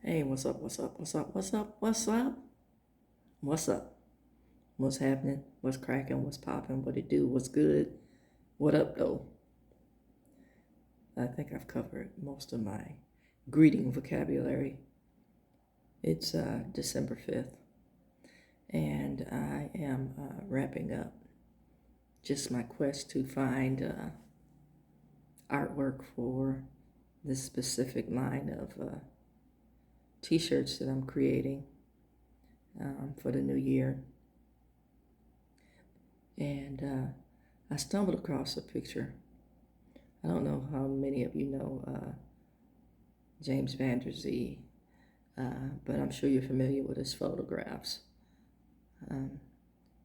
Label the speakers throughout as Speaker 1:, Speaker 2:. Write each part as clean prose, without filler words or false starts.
Speaker 1: Hey, what's up? What's up? What's up? What's up? What's up? What's up? What's happening? What's cracking? What's popping? What it do? What's good? What up, though? I think I've covered most of my greeting vocabulary. It's December 5th, and I am wrapping up just my quest to find artwork for this specific line of t-shirts that I'm creating for the new year. And I stumbled across a picture. I don't know how many of you know James Van Der Zee, but I'm sure you're familiar with his photographs.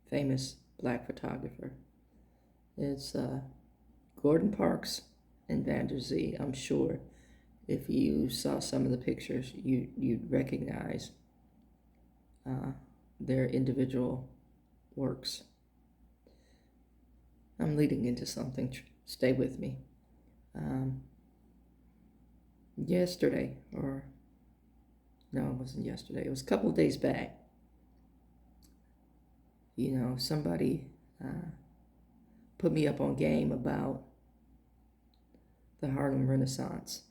Speaker 1: Famous black photographer. It's Gordon Parks and Van Der Zee. I'm sure if you saw some of the pictures, you'd recognize their individual works. I'm leading into something. Stay with me. Yesterday, or no, it wasn't yesterday. It was a couple of days back. Somebody put me up on game about the Harlem Renaissance.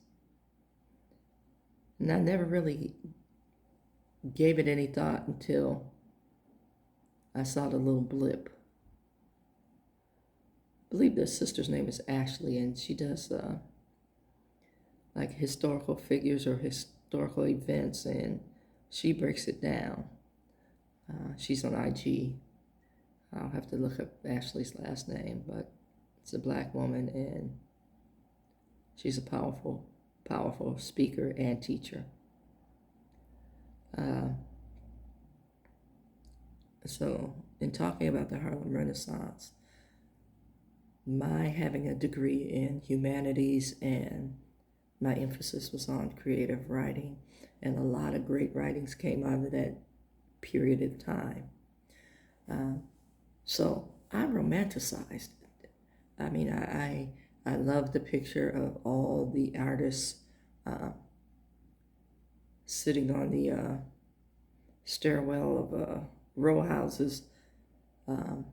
Speaker 1: And I never really gave it any thought until I saw the little blip. I believe the sister's name is Ashley, and she does like historical figures or historical events, and she breaks it down. She's on IG. I'll have to look up Ashley's last name, but it's a black woman, and she's a powerful, powerful speaker and teacher. So, in talking about the Harlem Renaissance, my having a degree in humanities and my emphasis was on creative writing, and a lot of great writings came out of that period of time. So I romanticized it. I mean, I love the picture of all the artists sitting on the stairwell of row houses, and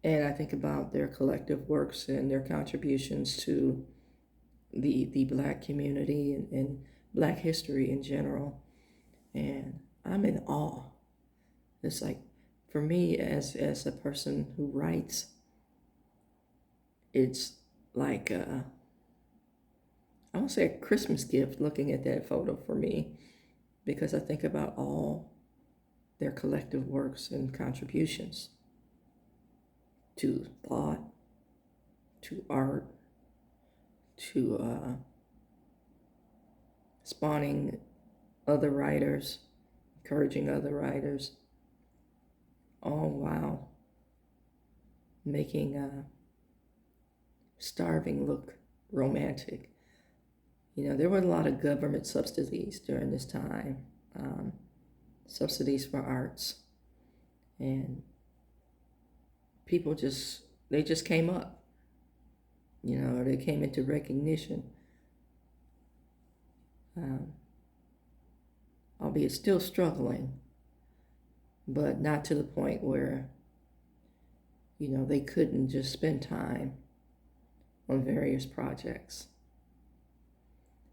Speaker 1: I think about their collective works and their contributions to the black community and black history in general. And I'm in awe. It's like, for me as a person who writes, it's like I won't say a Christmas gift looking at that photo for me, because I think about all their collective works and contributions to thought, to art, to spawning other writers, encouraging other writers, all while making starving look romantic. There were a lot of government subsidies during this time, subsidies for arts, and people they just came up, they came into recognition, albeit still struggling, but not to the point where, they couldn't just spend time on various projects.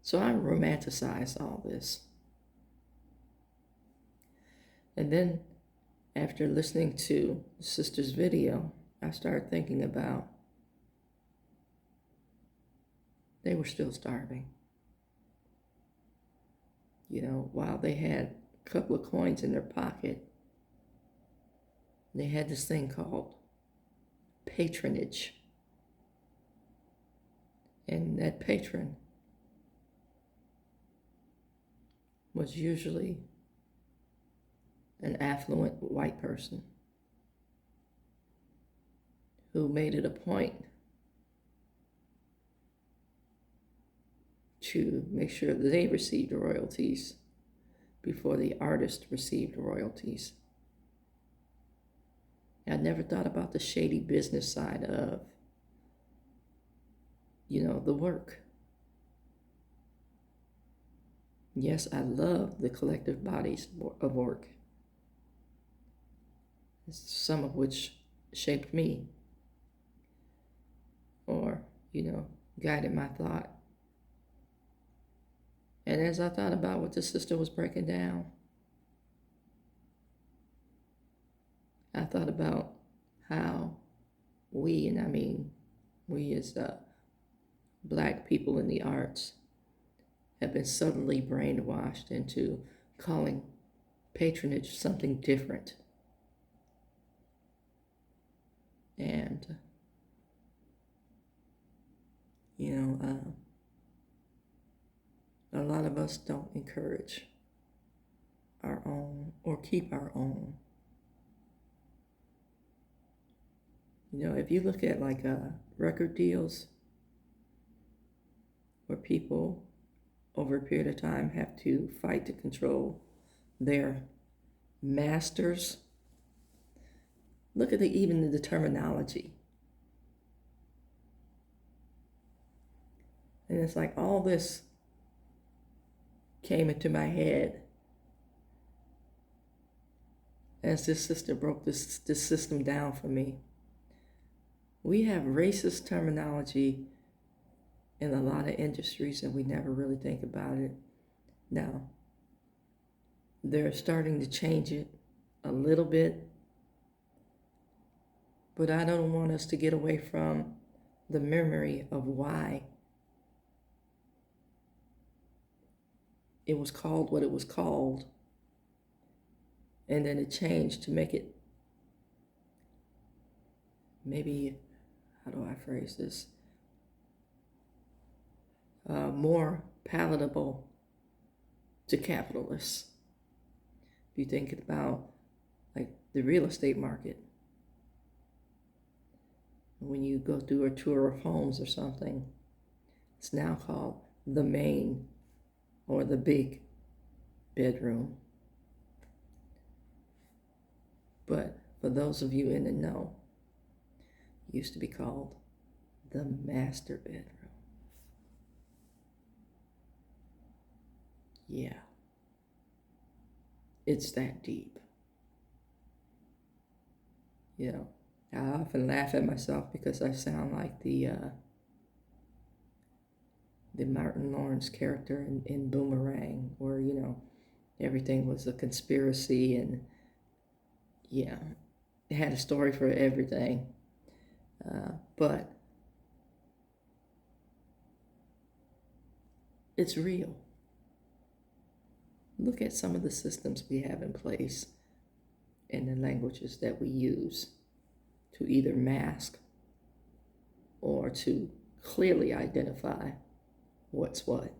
Speaker 1: So I romanticized all this. And then after listening to the sister's video, I started thinking about they were still starving. While they had a couple of coins in their pocket, they had this thing called patronage. And that patron was usually an affluent white person who made it a point to make sure that they received royalties before the artist received royalties. I never thought about the shady business side of, the work. Yes, I love the collective bodies of work, some of which shaped me or, guided my thought. And as I thought about what the sister was breaking down, I thought about how we, and I mean we as Black people in the arts, have been subtly brainwashed into calling patronage something different. And, a lot of us don't encourage our own or keep our own. If you look at like record deals where people over a period of time have to fight to control their masters, look at even the terminology. And it's like all this came into my head as this sister broke this system down for me. We have racist terminology in a lot of industries and we never really think about it. Now, they're starting to change it a little bit, but I don't want us to get away from the memory of why it was called what it was called, and then it changed to make it, maybe, how do I phrase this, more palatable to capitalists. If you think about like the real estate market, when you go through a tour of homes or something, it's now called the main or the big bedroom. But for those of you in the know, it used to be called the master bedroom. Yeah, it's that deep. I often laugh at myself because I sound like the Martin Lawrence character in Boomerang, where everything was a conspiracy, and it had a story for everything. But it's real. Look at some of the systems we have in place and the languages that we use to either mask or to clearly identify what's what.